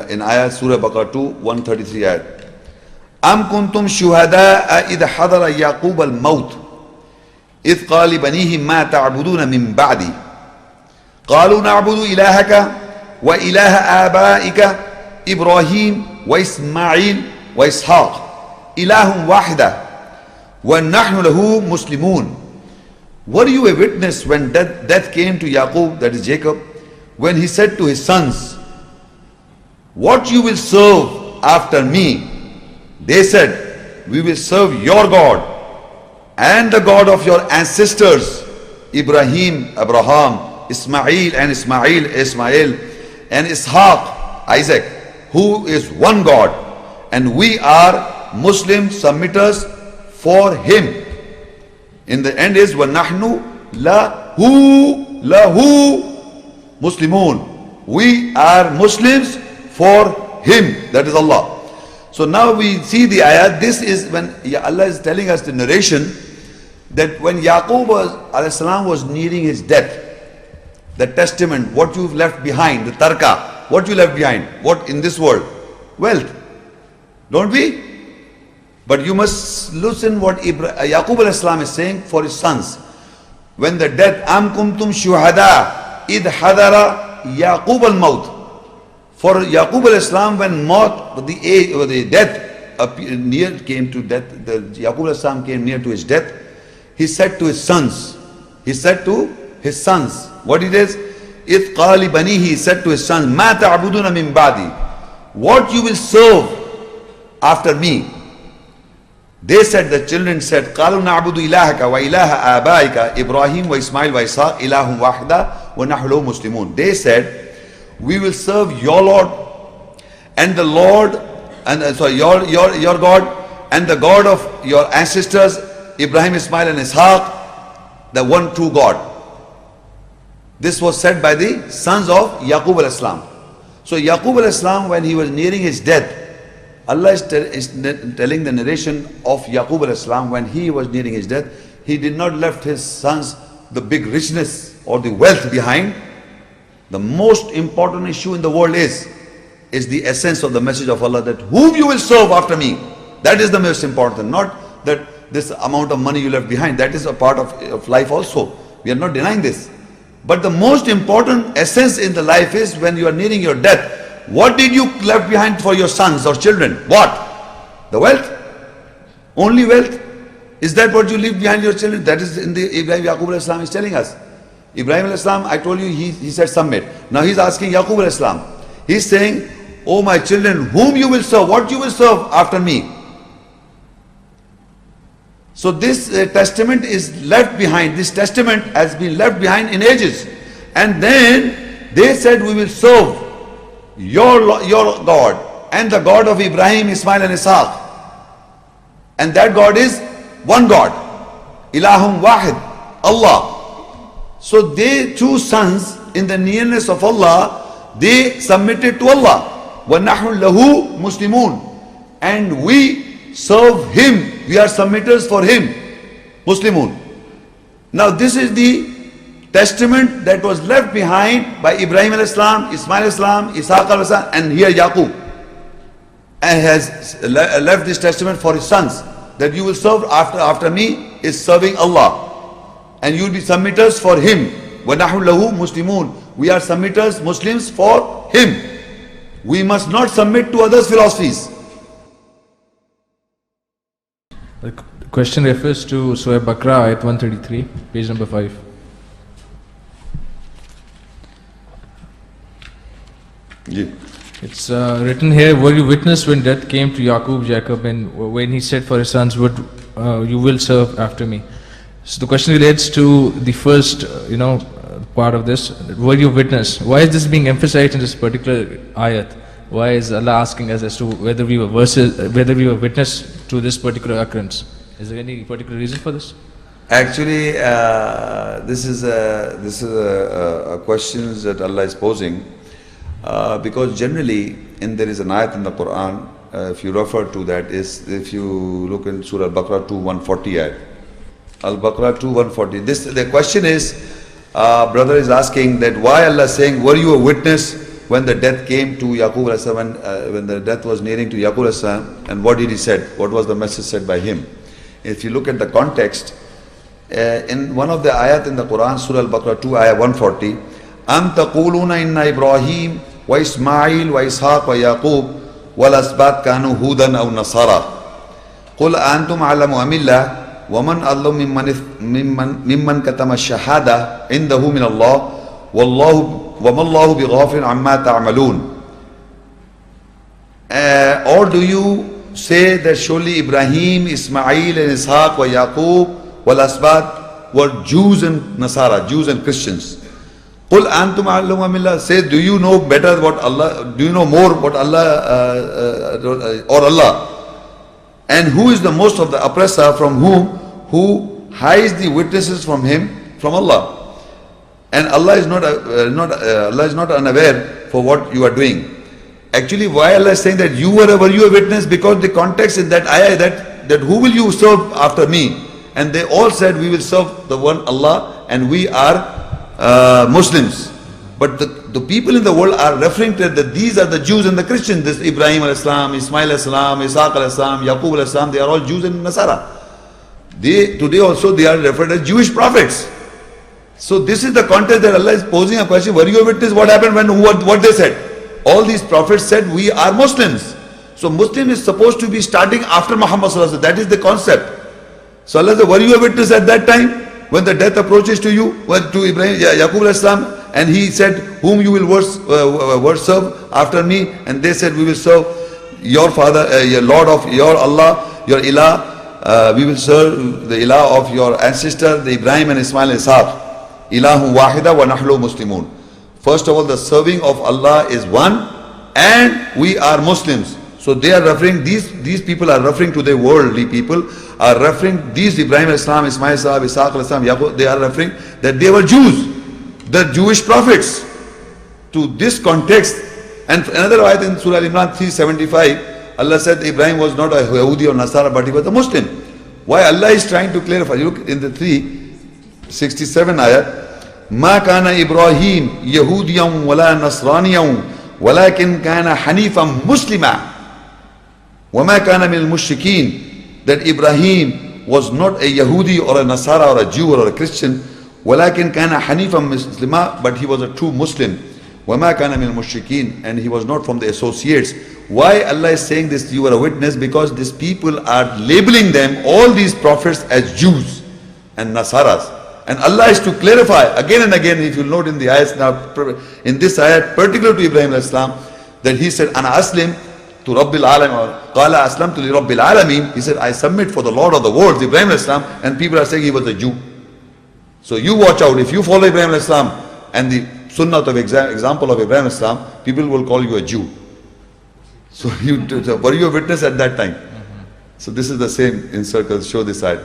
in ayah Surah Baqarah 2, 133 ayat. Am kuntum shuhada'a idh hadara Yaqoob al-maut idh qala li banihi ma ta'buduna min ba'di qalu na'budu ilahaka wa ilaha abaika Ibraheem wa Ismaeel wa Ishaaq ilahun wahida wa nahnu lahu muslimun. Were you a witness when death came to Yaqoob, that is Jacob, when he said to his sons, what you will serve after me? They said, we will serve your God and the God of your ancestors, Ibraheem, Abraham, Ismail and Ismaeel, and Ishaaq, Isaac, who is one God, and we are Muslim submitters for him. In the end is وَنَحْنُ لَهُ Muslimun. We are Muslims for him, that is Allah. So now we see the ayah. This is when Allah is telling us the narration that when Yaqoob was nearing his death, the testament, what you've left behind, the tarka, what you left behind, what in this world? Wealth. Don't we? But you must listen what Yaqoob is saying for his sons. When the death, am kuntum shuhada idh hadara Yaqoob al-maut. For Yaqoob al-Islam, when maut, the death near came to death, Yaqoob al-Islam came near to his death, he said to his sons, what it is? Idh qali banihi, he said to his sons, ma ta'buduna min ba'di, what you will serve after me. They said, the children said, qalu na'budu ilahaka wa ilaha abaika Ibraheem wa Ismaeel wa Ishaaq ilahun wahida wa nahnu lahu muslimun. They said, we will serve your Lord and the Lord and your God and the God of your ancestors Ibrahim, Ismail and Ishaaq, the one true God. This was said by the sons of Yaqoob al-Islam. So Yaqoob al-Islam, when he was nearing his death, Allah is telling the narration of Yaqoob al-Islam, when he was nearing his death, he did not left his sons the big richness or the wealth behind. The most important issue in the world is the essence of the message of Allah, that whom you will serve after me. That is the most important, not that this amount of money you left behind. That is a part of life also. We are not denying this. But the most important essence in the life is when you are nearing your death. What did you left behind for your sons or children? What? The wealth? Only wealth? Is that what you leave behind your children? That is in the Ibrahim Yaqoob al-Islam is telling us. Ibrahim al-Islam, I told you, he said submit. Now he's asking Yaqoob al-Islam. He's saying, oh my children, whom you will serve, what you will serve after me. So this testament is left behind. This testament has been left behind in ages. And then they said, we will serve your God and the God of Ibrahim, Ismail and Ishaaq. And that God is one God. Ilahum wahid, Allah. So they two sons, in the nearness of Allah, they submitted to Allah. وَنَحْنُ لَهُ مُسْلِمُونَ. And we serve Him. We are submitters for Him. Muslimun. Now this is the testament that was left behind by Ibrahim al-Islam, Ismail al-Islam, Ishaaq al-Islam, and here Yaqoob. And has left this testament for his sons, that you will serve after me is serving Allah. And you will be submitters for Him. وَنَحْنُ لَهُ مُسْلِمُونَ. We are submitters, Muslims for Him. We must not submit to others' philosophies. The question refers to Surah BAQARA, ayat 133, page number 5. Yeah. It's written here, were you witness when death came to Jacob, and when he said for his sons, what you will serve after me? So the question relates to the first, part of this. Were you witness? Why is this being emphasized in this particular ayat? Why is Allah asking us as to whether we were witness to this particular occurrence? Is there any particular reason for this? Actually, this is a question that Allah is posing, because generally, there is an ayat in the Quran. If you refer to that, is if you look in Surah Al-Baqarah 2:140 ayat. Al-Baqarah 2:140. The question is, brother is asking that why Allah is saying, were you a witness when the death came to Yaqoob alayhi salam, when the death was nearing to Yaqoob alayhi salam, and what did he said? What was the message said by him? If you look at the context, in one of the ayat in the Quran, Surah Al-Baqarah 2, ayah 140, أَمْ تَقُولُونَ إِنَّ إِبْرَاهِيمَ وَإِسْمَاعِيلَ وَإِسْحَاقَ وَيَعْقُوبَ وَالْأَسْبَاطِ كَانُوا هُودًا أَوْ نَصَارَى قُلْ أَنْتُمْ أَعْلَمُ أَمِ اللَّهُ وَمَنْ أَظْلَمُ مِمَّنْ كَتَمَ الشَّهَادَةَ عِنْدَهُ مِنَ اللَّهِ وَمَا اللَّهُ بِغَافِلٍ عَمَّا تَعْمَلُونَ. Or do you say that surely Ibrahim, Ismail and Ishaaq wa Yaqoob wal Asbat were Jews and Nasara, Jews and Christians? Qul antum a'lamu amillah. Say, do you know better what Allah, do you know more what Allah or Allah? And who is the most of the oppressor from who hides the witnesses from him, from Allah? And Allah is not unaware for what you are doing. Actually, why Allah is saying that were you a witness? Because the context in that ayah that who will you serve after me? And they all said, we will serve the one Allah and we are Muslims. But the people in the world are referring to that these are the Jews and the Christians. This Ibraheem alayhi salam, Ismail alayhi salam, Ishaaq alayhi salam, Yaqoob alayhi salam, they are all Jews and Nasara. Today also they are referred as Jewish prophets. So this is the context that Allah is posing a question. Were you a witness? What happened when what they said? All these prophets said, we are Muslims. So Muslim is supposed to be starting after Muhammad sallallahu alaihi wasallam. That is the concept. So Allah said, were you a witness at that time? When the death approaches to you, to Ibrahim, Yaqoob alayhi salam, and he said, whom you will serve after me? And they said, we will serve your father, your Lord of your Allah, your Ilah. We will serve the Ilah of your ancestor, the Ibrahim and Ismail and Ishaaq. Ilahu wahida wa nahlu muslimun. First of all, the serving of Allah is one, and we are Muslims. So they are referring, these people are referring to the worldly people, are referring, these Ibrahim Islam, Ismail Sahab, Ishaaq Islam, Yaqoob, they are referring that they were Jews, the Jewish prophets. To this context, and another ayat in Surah Al-Imran 375, Allah said Ibrahim was not a Yahudi or Nasara, but he was a Muslim. Why Allah is trying to clarify? You look in the 367 ayat, ما كان إبراهيم يهوديا ولا نصرانيا ولكن كان حنيفا مسلما وما كان من المشركين. That Ibrahim was not a Yahudi or a Nasara or a Jew or a Christian, ولكن كان حنيفا مسلما, but he was a true Muslim. وما كان من المشركين, and he was not from the associates. Why Allah is saying this? You are a witness because these people are labeling them, all these prophets, as Jews and Nasaras. And Allah is to clarify again and again, if you note in the ayats now, in this ayat, particular to Ibrahim Islam, that he said, Ana aslim to Rabbil Alamin, or Qala aslam to Rabbil Alamin. He said, I submit for the Lord of the worlds, Ibrahim Islam, and people are saying he was a Jew. So you watch out, if you follow Ibrahim Islam and the sunnah of example of Ibrahim Islam, people will call you a Jew. So were you a witness at that time? So this is the same in circles, show this side.